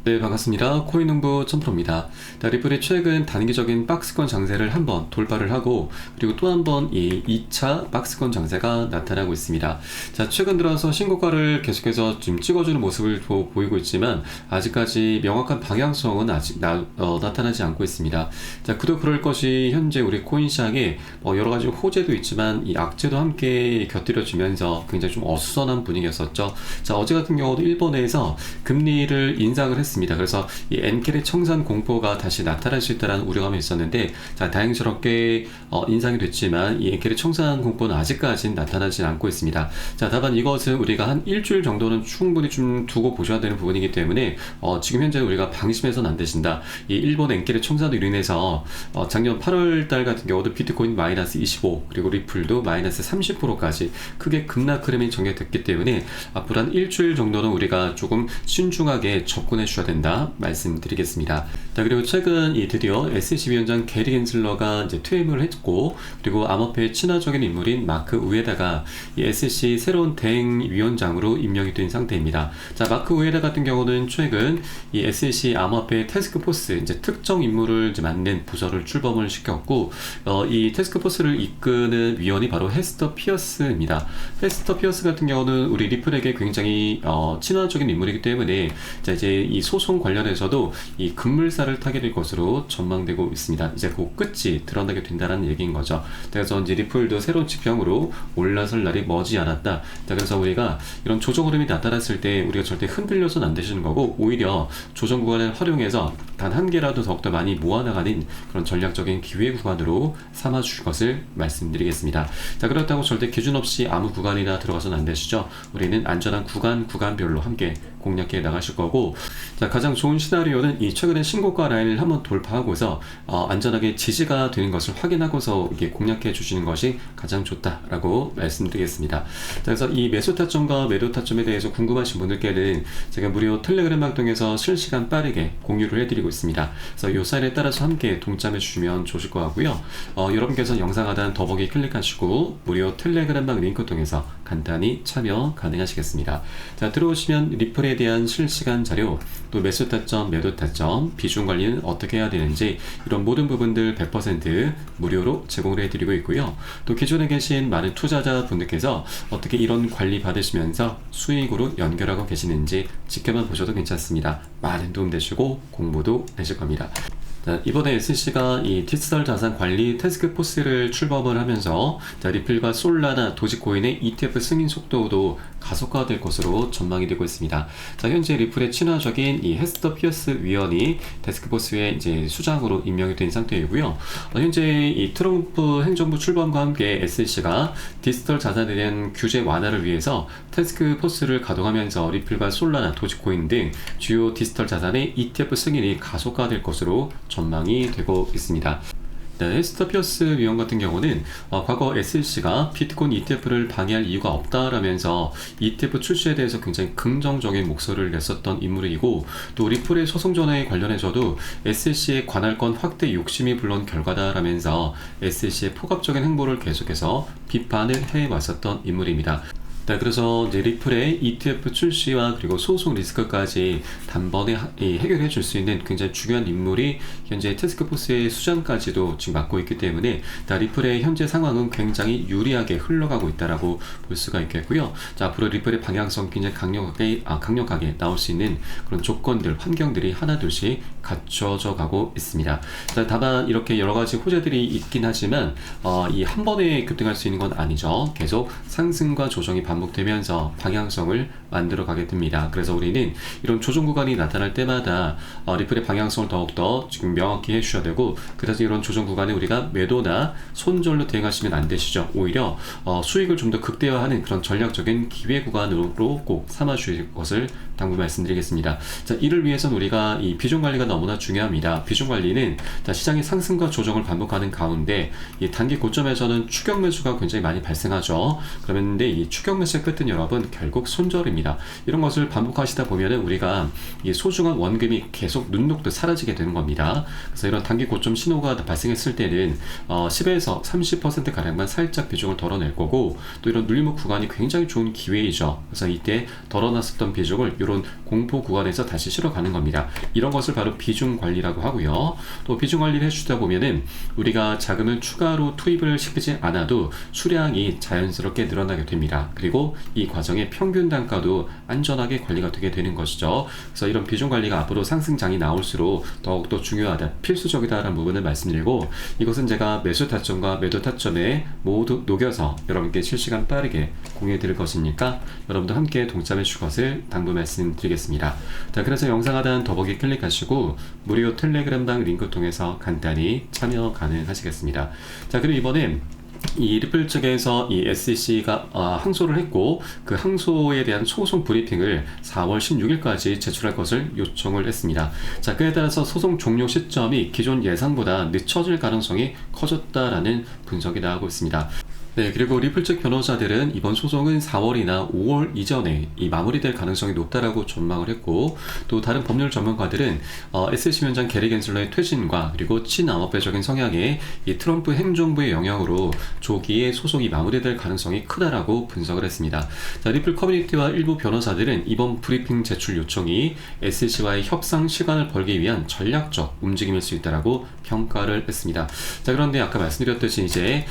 네, 반갑습니다. 코인농부 천프로입니다. 리플이 최근 단기적인 박스권 장세를 한번 돌파를 하고 그리고 또 한 번 이 2차 박스권 장세가 나타나고 있습니다. 자, 최근 들어서 신고가를 계속해서 지금 찍어주는 모습을 보이고 있지만 아직까지 명확한 방향성은 아직 나타나지 않고 있습니다. 자, 그도 그럴 것이 현재 우리 코인 시장에 여러 가지 호재도 있지만 이 악재도 함께 곁들여지면서 굉장히 좀 어수선한 분위기였었죠. 자, 어제 같은 경우도 일본에서 금리를 인상을 했습니다. 그래서 이 엔켈의 청산 공포가 다시 나타날 수 있다는 우려감이 있었는데, 자, 다행스럽게 인상이 됐지만 이 엔켈의 청산 공포는 아직까지는 나타나지 않고 있습니다. 자, 다만 이것은 우리가 한 일주일 정도는 충분히 좀 두고 보셔야 되는 부분이기 때문에 지금 현재 우리가 방심해서는 안 되신다. 이 일본 엔켈의 청산으로 인해서 작년 8월달 같은 경우도 비트코인 마이너스 25 그리고 리플도 마이너스 30%까지 크게 급락 흐름이 전개됐기 때문에 앞으로 한 일주일 정도는 우리가 조금 신중하게 접근해 주셔야 된다 말씀드리겠습니다. 자, 그리고 최근 드디어 SEC 위원장 게리 겐슬러가 이제 퇴임을 했고, 그리고 암호화폐의 친화적인 인물인 마크 우에다가 이 SEC 새로운 대행위원장으로 임명이 된 상태입니다. 자, 마크 우에다 같은 경우는 최근 이 SEC 암호화폐 태스크포스 이제 특정 인물을 이제 맡는 부서를 출범을 시켰고, 이 태스크포스를 이끄는 위원이 바로 헤스터 피어스입니다. 헤스터 피어스 같은 경우는 우리 리플에게 굉장히 친화적인 인물이기 때문에 자, 이제 이 소송 관련해서도 이 급물살을 타게 될 것으로 전망되고 있습니다. 이제 그 끝이 드러나게 된다는 얘기인 거죠. 그래서 이제 리플도 새로운 지평으로 올라설 날이 머지 않았다. 자, 그래서 우리가 이런 조정 흐름이 나타났을 때 우리가 절대 흔들려서는 안 되시는 거고, 오히려 조정 구간을 활용해서 단 한 개라도 더욱더 많이 모아나가는 그런 전략적인 기회 구간으로 삼아 주실 것을 말씀드리겠습니다. 자, 그렇다고 절대 기준 없이 아무 구간이나 들어가서는 안 되시죠. 우리는 안전한 구간별로 함께 공략해 나가실 거고, 자, 가장 좋은 시나리오는 이 최근에 신고가 라인을 한번 돌파하고서 안전하게 지지가 되는 것을 확인하고서 이게 공략해 주시는 것이 가장 좋다라고 말씀드리겠습니다. 자, 그래서 이 매수 타점과 매도 타점에 대해서 궁금하신 분들께는 제가 무료 텔레그램방 통해서 실시간 빠르게 공유를 해드리고 있습니다. 그래서 이 사인에 따라서 함께 동참해 주시면 좋으실 것 같고요. 여러분께서 영상 하단 더보기 클릭하시고 무료 텔레그램방 링크 통해서 간단히 참여 가능하시겠습니다. 자, 들어오시면 리플에 대한 실시간 자료, 또 매수 타점, 매도 타점, 비중 관리는 어떻게 해야 되는지 이런 모든 부분들 100% 무료로 제공을 해드리고 있고요. 또 기존에 계신 많은 투자자 분들께서 어떻게 이런 관리 받으시면서 수익으로 연결하고 계시는지 지켜만 보셔도 괜찮습니다. 많은 도움 되시고 공부도 되실 겁니다. 자, 이번에 SEC가 이 디지털 자산 관리 태스크포스를 출범을 하면서 자, 리플과 솔라나 도지코인의 ETF 승인 속도도 가속화될 것으로 전망이 되고 있습니다. 자, 현재 리플의 친화적인 이 헤스터 피어스 위원이 태스크포스의 이제 수장으로 임명이 된 상태이고요. 현재 이 트럼프 행정부 출범과 함께 SEC가 디지털 자산에 대한 규제 완화를 위해서 태스크포스를 가동하면서 리플과 솔라나 도지코인 등 주요 디지털 자산의 ETF 승인이 가속화될 것으로 전망이 되고 있습니다. 네, 헤스터 피어스 위원 같은 경우는 과거 SEC가 비트코인 ETF를 방해할 이유가 없다라면서 ETF 출시에 대해서 굉장히 긍정적인 목소리를 냈었던 인물이고, 또 리플의 소송 전에 관련해서도 SEC의 관할권 확대 욕심이 불러온 결과다라면서 SEC의 포괄적인 행보를 계속해서 비판을 해왔었던 인물입니다. 네, 그래서 이제 리플의 ETF 출시와 그리고 소송 리스크까지 단번에 해결해 줄 수 있는 굉장히 중요한 인물이 현재 태스크포스의 수장까지도 지금 맡고 있기 때문에 리플의 현재 상황은 굉장히 유리하게 흘러가고 있다라고 볼 수가 있겠고요. 자, 앞으로 리플의 방향성 굉장히 강력하게 나올 수 있는 그런 조건들, 환경들이 하나둘씩 갖춰져 가고 있습니다. 자, 다만 이렇게 여러 가지 호재들이 있긴 하지만 이 한 번에 급등할 수 있는 건 아니죠. 계속 상승과 조정이 반복되면서 방향성을 만들어 가게 됩니다. 그래서 우리는 이런 조정 구간이 나타날 때마다 리플의 방향성을 더욱더 지금 명확히 해주셔야 되고, 그래서 이런 조정 구간에 우리가 매도나 손절로 대응하시면 안 되시죠. 오히려 수익을 좀 더 극대화하는 그런 전략적인 기회 구간으로 꼭 삼아 주실 것을 당부 말씀드리겠습니다. 자, 이를 위해서는 우리가 이 비중 관리가 너무나 중요합니다. 비중 관리는 시장의 상승과 조정을 반복하는 가운데 이 단기 고점에서는 추격 매수가 굉장히 많이 발생하죠. 그런데 이 추격 매수의 끝은 여러분 결국 손절입니다. 이런 것을 반복하시다 보면은 우리가 이 소중한 원금이 계속 눈 녹듯 사라지게 되는 겁니다. 그래서 이런 단기 고점 신호가 발생했을 때는 10에서 30% 가량만 살짝 비중을 덜어낼 거고, 또 이런 눌림목 구간이 굉장히 좋은 기회이죠. 그래서 이때 덜어놨었던 비중을 이런 공포 구간에서 다시 실어 가는 겁니다. 이런 것을 바로 비중 관리라고 하고요. 또 비중 관리를 해주다 보면은 우리가 자금을 추가로 투입을 시키지 않아도 수량이 자연스럽게 늘어나게 됩니다. 그리고 이 과정의 평균 단가도 안전하게 관리가 되게 되는 것이죠. 그래서 이런 비중 관리가 앞으로 상승장이 나올수록 더욱더 중요하다, 필수적이다라는 부분을 말씀드리고, 이것은 제가 매수 타점과 매도 타점에 모두 녹여서 여러분께 실시간 빠르게 공유해 드릴 것이니까 여러분도 함께 동참해 주실 것을 당부 말씀드리겠습니다. 자, 그래서 영상 하단 더보기 클릭하시고 무료 텔레그램방 링크 통해서 간단히 참여 가능하시겠습니다. 자, 그리고 이번에 이 리플 측에서 이 SEC가 항소를 했고, 그 항소에 대한 소송 브리핑을 4월 16일까지 제출할 것을 요청을 했습니다. 자, 그에 따라서 소송 종료 시점이 기존 예상보다 늦춰질 가능성이 커졌다라는 분석이 나오고 있습니다. 네, 그리고 리플 측 변호사들은 이번 소송은 4월이나 5월 이전에 이 마무리될 가능성이 높다라고 전망을 했고, 또 다른 법률 전문가들은 SEC 위원장 게리 겐슬러의 퇴진과 그리고 친암호파적인 성향의 이 트럼프 행정부의 영향으로 조기에 소송이 마무리될 가능성이 크다라고 분석을 했습니다. 자, 리플 커뮤니티와 일부 변호사들은 이번 브리핑 제출 요청이 SEC와의 협상 시간을 벌기 위한 전략적 움직임일 수 있다라고 평가를 했습니다. 자, 그런데 아까 말씀드렸듯이 이제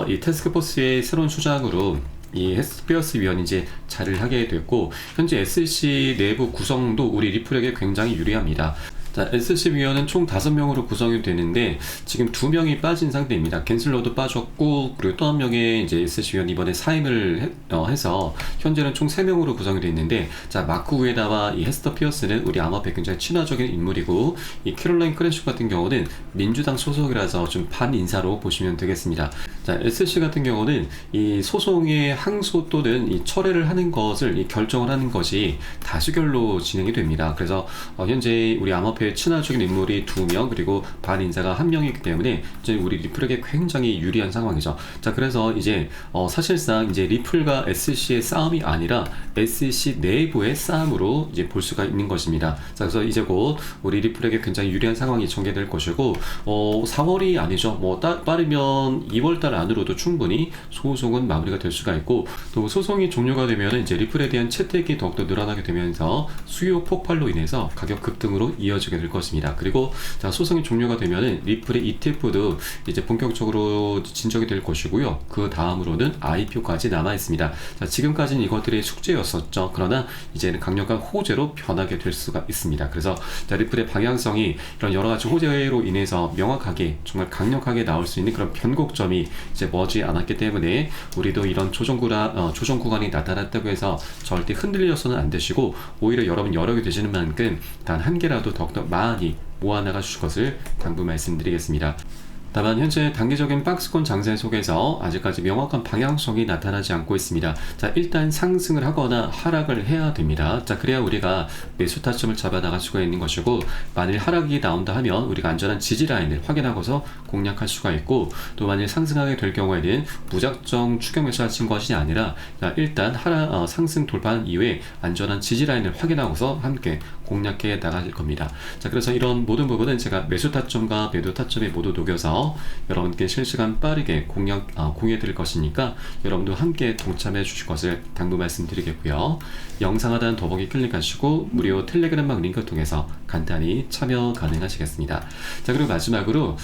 이 태스크포스의 새로운 수장으로 이 헤스피어스 위원이 이제 자리를 하게 됐고, 현재 SEC 내부 구성도 우리 리플에게 굉장히 유리합니다. 자, SEC 위원은 총 5명으로 구성이 되는데 지금 2명이 빠진 상태입니다. 겐슬러도 빠졌고, 그리고 또 한 명의 이제 SEC 위원이 이번에 사임을 해서 현재는 총 3명으로 구성이 되어 있는데, 자, 마크 우에다와 이 헤스터 피어스는 우리 암호화폐 굉장히 친화적인 인물이고, 이 캐롤라인 크랜슈 같은 경우는 민주당 소속이라서 좀 반인사로 보시면 되겠습니다. 자, SEC 같은 경우는 이 소송의 항소 또는 이 철회를 하는 것을 이 결정을 하는 것이 다수결로 진행이 됩니다. 그래서 현재 우리 암호화폐 친화적인 인물이 2명, 그리고 반인사가 1명이기 때문에 이제 우리 리플에게 굉장히 유리한 상황이죠. 자, 그래서 이제 사실상 이제 리플과 SEC의 싸움이 아니라 SEC 내부의 싸움으로 이제 볼 수가 있는 것입니다. 자, 그래서 이제 곧 우리 리플에게 굉장히 유리한 상황이 전개될 것이고, 4월이 아니죠. 뭐 빠르면 2월달 안으로도 충분히 소송은 마무리가 될 수가 있고, 또 소송이 종료가 되면 이제 리플에 대한 채택이 더욱더 늘어나게 되면서 수요 폭발로 인해서 가격 급등으로 이어지게 될 것입니다. 그리고 자, 소송이 종료가 되면은 리플의 ETF도 이제 본격적으로 진척이 될 것이고요. 그 다음으로는 IPO까지 남아 있습니다. 자, 지금까지는 이것들이 숙제였었죠. 그러나 이제는 강력한 호재로 변하게 될 수가 있습니다. 그래서 자, 리플의 방향성이 이런 여러 가지 호재로 인해서 명확하게 정말 강력하게 나올 수 있는 그런 변곡점이 이제 머지 않았기 때문에 우리도 이런 조정 구간이 나타났다고 해서 절대 흔들려서는 안 되시고, 오히려 여러분 여력이 되시는 만큼 단 한 개라도 더욱더 많이 모아나가 주실 것을 당부 말씀드리겠습니다. 다만 현재 단기적인 박스권 장세 속에서 아직까지 명확한 방향성이 나타나지 않고 있습니다. 자, 일단 상승을 하거나 하락을 해야 됩니다. 자, 그래야 우리가 매수 타점을 잡아 나갈 수가 있는 것이고, 만일 하락이 나온다 하면 우리가 안전한 지지 라인을 확인하고서 공략할 수가 있고, 또 만일 상승하게 될 경우에는 무작정 추격 매수를 친 것이 아니라 자, 일단 상승 돌파한 이후에 안전한 지지 라인을 확인하고서 함께 공략해 나갈 겁니다. 자, 그래서 이런 모든 부분은 제가 매수 타점과 매도 타점에 모두 녹여서 여러분께 실시간 빠르게 공유해 드릴 것이니까 여러분도 함께 동참해 주실 것을 당부 말씀드리겠고요. 영상 하단 더보기 클릭하시고 무료 텔레그램방 링크 통해서 간단히 참여 가능하시겠습니다. 자, 그리고 마지막으로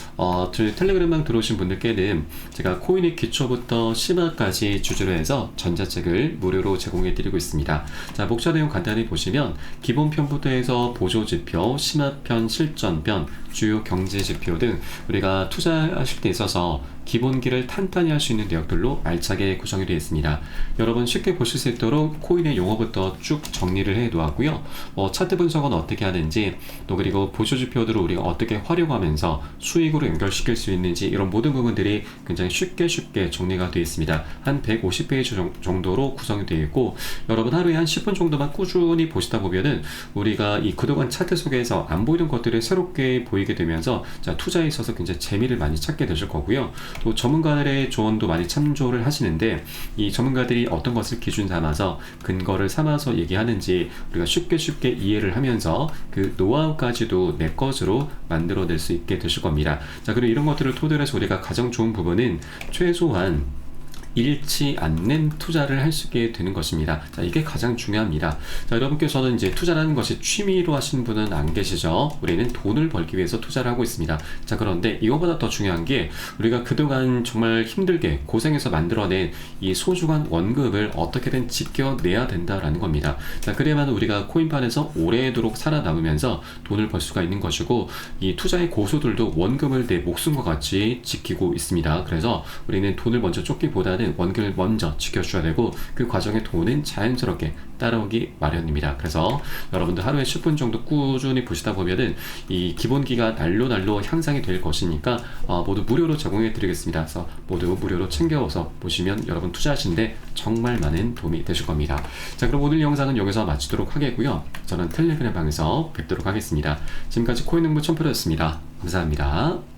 저희 텔레그램방 들어오신 분들께는 제가 코인의 기초부터 심화까지 주제로 해서 전자책을 무료로 제공해 드리고 있습니다. 자, 목차 내용 간단히 보시면 기본편부터 해서 보조지표, 심화편, 실전편, 주요 경제지표 등 우리가 투자하실 때 있어서 기본기를 탄탄히 할 수 있는 내역들로 알차게 구성이 되어 있습니다. 여러분 쉽게 보실 수 있도록 코인의 용어부터 쭉 정리를 해 놓았고요. 차트 분석은 어떻게 하는지, 또 그리고 보조지표들을 우리가 어떻게 활용하면서 수익으로 연결시킬 수 있는지, 이런 모든 부분들이 굉장히 쉽게 정리가 되어 있습니다. 한 150페이지 정도로 구성이 되어 있고, 여러분 하루에 한 10분 정도만 꾸준히 보시다 보면은 우리가 이 그동안 차트 속에서 안 보이는 것들이 새롭게 보이게 되면서 자, 투자에 있어서 굉장히 재미를 많이 찾게 되실 거고요. 또 전문가들의 조언도 많이 참조를 하시는데, 이 전문가들이 어떤 것을 기준 삼아서 근거를 삼아서 얘기하는지 우리가 쉽게 이해를 하면서 그 노하우까지도 내 것으로 만들어낼 수 있게 되실 겁니다. 자, 그리고 이런 것들을 토대로 해서 우리가 가장 좋은 부분은 최소한 잃지 않는 투자를 할 수 있게 되는 것입니다. 자, 이게 가장 중요합니다. 자, 여러분께서는 이제 투자라는 것이 취미로 하시는 분은 안 계시죠? 우리는 돈을 벌기 위해서 투자를 하고 있습니다. 자, 그런데 이거보다 더 중요한 게 우리가 그동안 정말 힘들게 고생해서 만들어낸 이 소중한 원금을 어떻게든 지켜내야 된다라는 겁니다. 자, 그래야만 우리가 코인판에서 오래도록 살아남으면서 돈을 벌 수가 있는 것이고, 이 투자의 고수들도 원금을 내 목숨과 같이 지키고 있습니다. 그래서 우리는 돈을 먼저 쫓기보다는 원금을 먼저 지켜줘야 되고, 그 과정에 돈은 자연스럽게 따라오기 마련입니다. 그래서 여러분들 하루에 10분 정도 꾸준히 보시다 보면은 이 기본기가 날로 향상이 될 것이니까 모두 무료로 제공해 드리겠습니다. 그래서 모두 무료로 챙겨서 보시면 여러분 투자하시는데 정말 많은 도움이 되실 겁니다. 자, 그럼 오늘 영상은 여기서 마치도록 하겠고요. 저는 텔레그램 방에서 뵙도록 하겠습니다. 지금까지 코인농부 첨프로였습니다. 감사합니다.